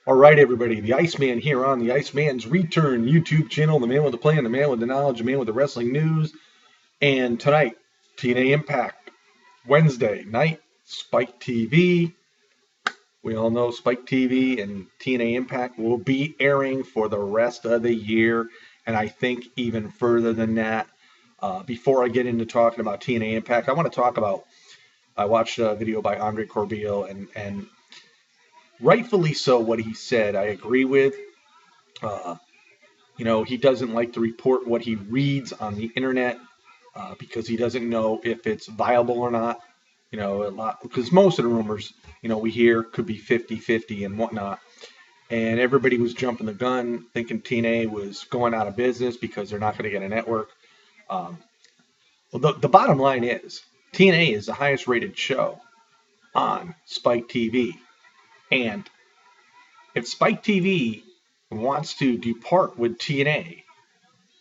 All right, everybody, the Iceman here on the Iceman's Return YouTube channel, the man with the plan, the man with the knowledge, the man with the wrestling news. And tonight, TNA Impact, Wednesday night, Spike TV. We all know Spike TV and TNA Impact will be airing for the rest of the year, and I think even further than that. Before I get into talking about TNA Impact, I want to talk about. I watched a video by Andre Corbeil, and rightfully so, what he said, I agree with. Uh, he doesn't like to report what he reads on the internet because he doesn't know if it's viable or not. A lot because most of the rumors, we hear could be 50-50 and whatnot. And everybody was jumping the gun thinking TNA was going out of business because they're not going to get a network. Um, well, the bottom line is TNA is the highest rated show on Spike TV. And if Spike TV wants to depart with TNA,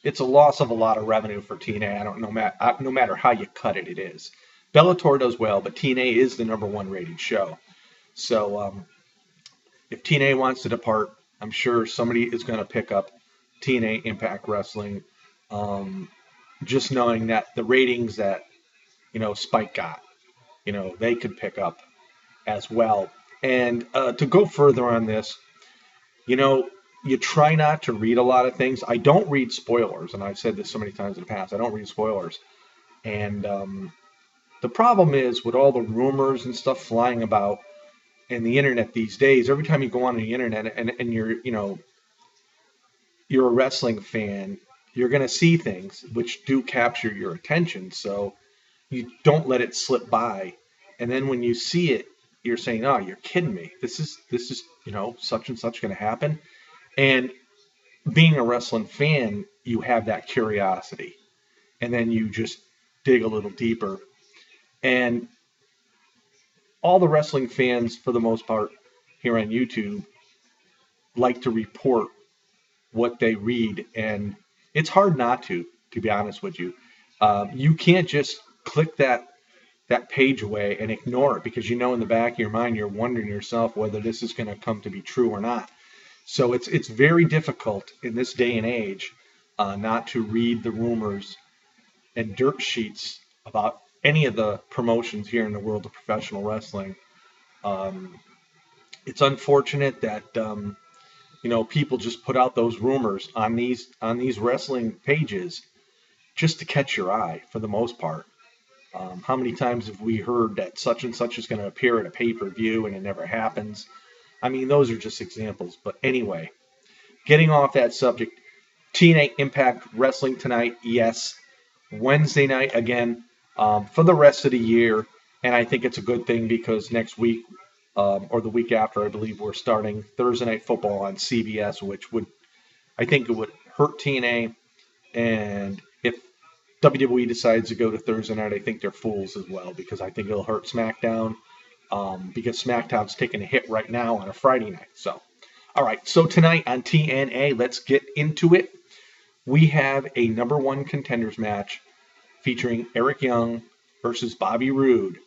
it's a loss of a lot of revenue for TNA. I don't know, no matter how you cut it, it is. Bellator does well, but TNA is the number one rated show. So if TNA wants to depart, I'm sure somebody is going to pick up TNA Impact Wrestling. Just knowing that the ratings that Spike got, they could pick up as well. And to go further on this, you know, you try not to read a lot of things. I don't read spoilers, and I've said this so many times in the past. I don't read spoilers, and the problem is with all the rumors and stuff flying about in the internet these days. Every time you go on the internet and you're a wrestling fan, you're going to see things which do capture your attention. So you don't let it slip by, and then when you see it, you're saying, "Oh, you're kidding me! This is such and such going to happen." And being a wrestling fan, you have that curiosity, and then you just dig a little deeper. And all the wrestling fans, for the most part, here on YouTube, like to report what they read, and it's hard not to be honest with you. You can't just click that page away and ignore it because in the back of your mind you're wondering yourself whether this is going to come to be true or not. So it's very difficult in this day and age not to read the rumors and dirt sheets about any of the promotions here in the world of professional wrestling. Um, it's unfortunate that people just put out those rumors on these wrestling pages just to catch your eye for the most part. How many times have we heard that such and such is going to appear at a pay-per-view and it never happens? I mean, those are just examples. But anyway, getting off that subject, TNA Impact Wrestling tonight, yes. Wednesday night again for the rest of the year. And I think it's a good thing because next week or the week after, I believe we're starting Thursday Night Football on CBS, which I think it would hurt TNA. And if WWE decides to go to Thursday night, I think they're fools as well because I think it'll hurt SmackDown because SmackDown's taking a hit right now on a Friday night. So, all right. So tonight on TNA, let's get into it. We have a number one contenders match featuring Eric Young versus Bobby Roode,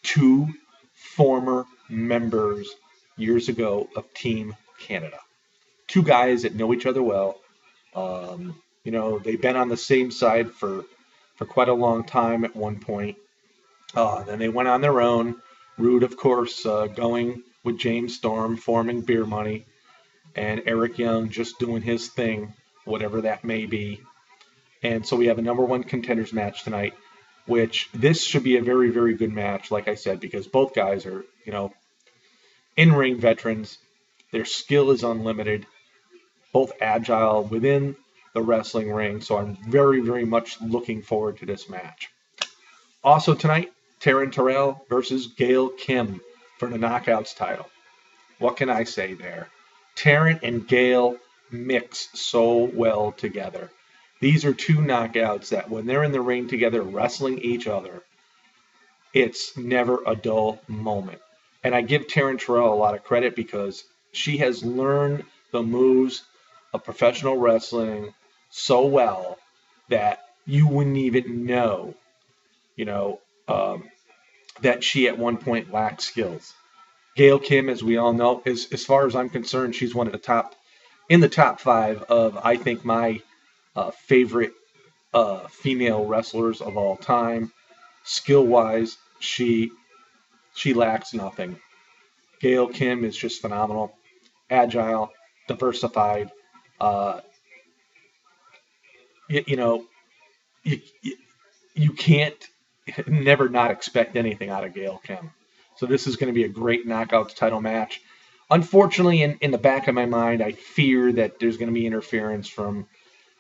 two former members years ago of Team Canada. Two guys that know each other well. They've been on the same side for quite a long time at one point. Then they went on their own. Roode, of course, going with James Storm, forming Beer Money, and Eric Young just doing his thing, whatever that may be. And so we have a number one contenders match tonight, which this should be a very, very good match, like I said, because both guys are, in-ring veterans. Their skill is unlimited, both agile within the wrestling ring. So I'm very, very much looking forward to this match. Also tonight, Taryn Terrell versus Gail Kim for the Knockouts title. What can I say there? Taryn and Gail mix so well together. These are two knockouts that when they're in the ring together wrestling each other, it's never a dull moment. And I give Taryn Terrell a lot of credit because she has learned the moves of professional wrestling so well that you wouldn't even know, that she at one point lacked skills. Gail Kim, as we all know, is, as far as I'm concerned, she's one of the top, in the top five of, I think, my favorite female wrestlers of all time. Skill wise, she lacks nothing. Gail Kim is just phenomenal, agile, diversified. Uh, you know, you, you can't never not expect anything out of Gail Kim. So this is going to be a great knockouts title match. Unfortunately, in the back of my mind, I fear that there's going to be interference from,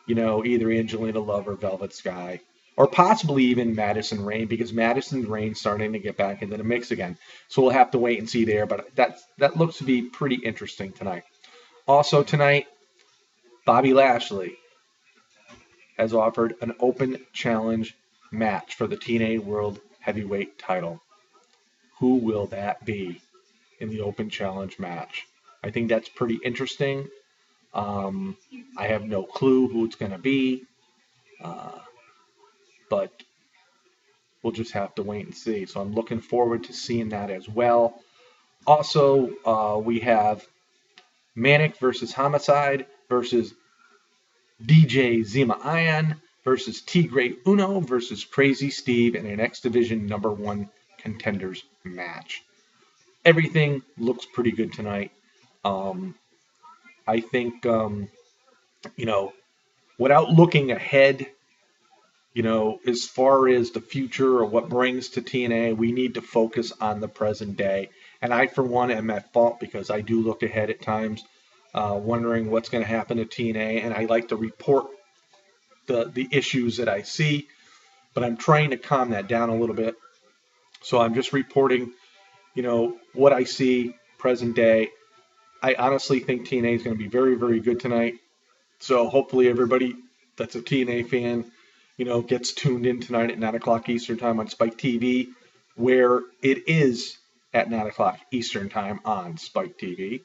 either Angelina Love or Velvet Sky, or possibly even Madison Rayne, because Madison Rayne's starting to get back into the mix again. So we'll have to wait and see there, but that looks to be pretty interesting tonight. Also tonight, Bobby Lashley has offered an open challenge match for the TNA World Heavyweight title. Who will that be in the open challenge match? I think that's pretty interesting. I have no clue who it's going to be, but we'll just have to wait and see. So I'm looking forward to seeing that as well. Also, we have Manic versus Homicide versus DJ Zima Ion versus Tigre Uno versus Crazy Steve in an X Division #1 contenders match. Everything looks pretty good tonight. I think, without looking ahead, as far as the future or what brings to TNA, we need to focus on the present day. And I, for one, am at fault because I do look ahead at times, wondering what's going to happen to TNA, and I like to report the issues that I see, but I'm trying to calm that down a little bit. So I'm just reporting, what I see present day. I honestly think TNA is going to be very, very good tonight. So hopefully everybody that's a TNA fan, gets tuned in tonight at 9 o'clock Eastern Time on Spike TV, where it is at 9 o'clock Eastern Time on Spike TV,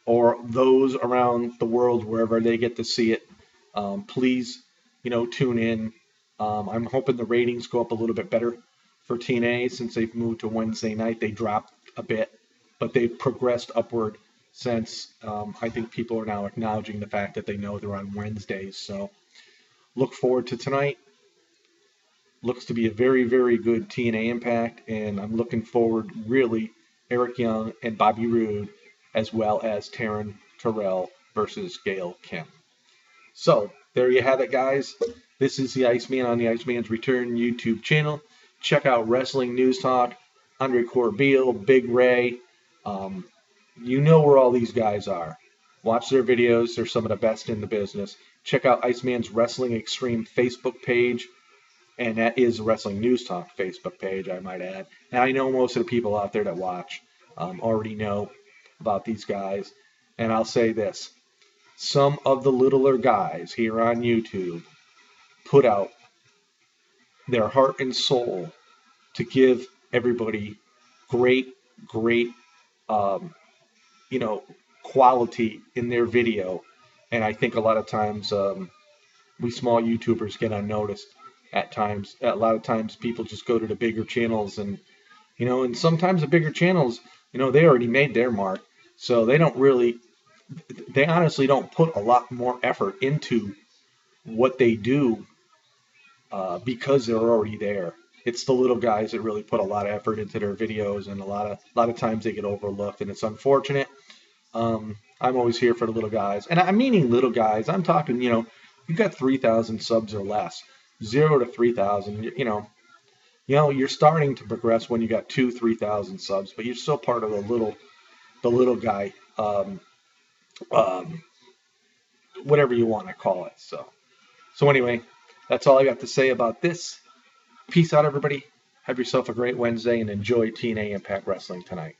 or those around the world, wherever they get to see it. Please, tune in. I'm hoping the ratings go up a little bit better for TNA since they've moved to Wednesday night. They dropped a bit, but they've progressed upward since I think people are now acknowledging the fact that they know they're on Wednesdays. So look forward to tonight. Looks to be a very, very good TNA Impact, and I'm looking forward, really, Eric Young and Bobby Roode, as well as Taryn Terrell versus Gail Kim. So there you have it, guys. This is the Iceman on the Iceman's Return YouTube channel. Check out Wrestling News Talk, Andre Corbeil, Big Ray. You know where all these guys are. Watch their videos. They're some of the best in the business. Check out Iceman's Wrestling Extreme Facebook page. And that is the Wrestling News Talk Facebook page, I might add. And I know most of the people out there that watch already know about these guys. And I'll say this. Some of the littler guys here on YouTube put out their heart and soul to give everybody great, quality in their video. And I think a lot of times we small YouTubers get unnoticed at times. A lot of times people just go to the bigger channels and sometimes the bigger channels, they already made their mark. So they honestly don't put a lot more effort into what they do because they're already there. It's the little guys that really put a lot of effort into their videos, and a lot of times they get overlooked, and it's unfortunate. I'm always here for the little guys, and I'm meaning little guys. I'm talking, you got 3,000 subs or less, 0 to 3,000. You're starting to progress when you got 2,000-3,000 subs, but you're still part of the little guy, whatever you want to call it. So anyway, that's all I got to say about this. Peace out, everybody. Have yourself a great Wednesday and enjoy TNA Impact Wrestling tonight.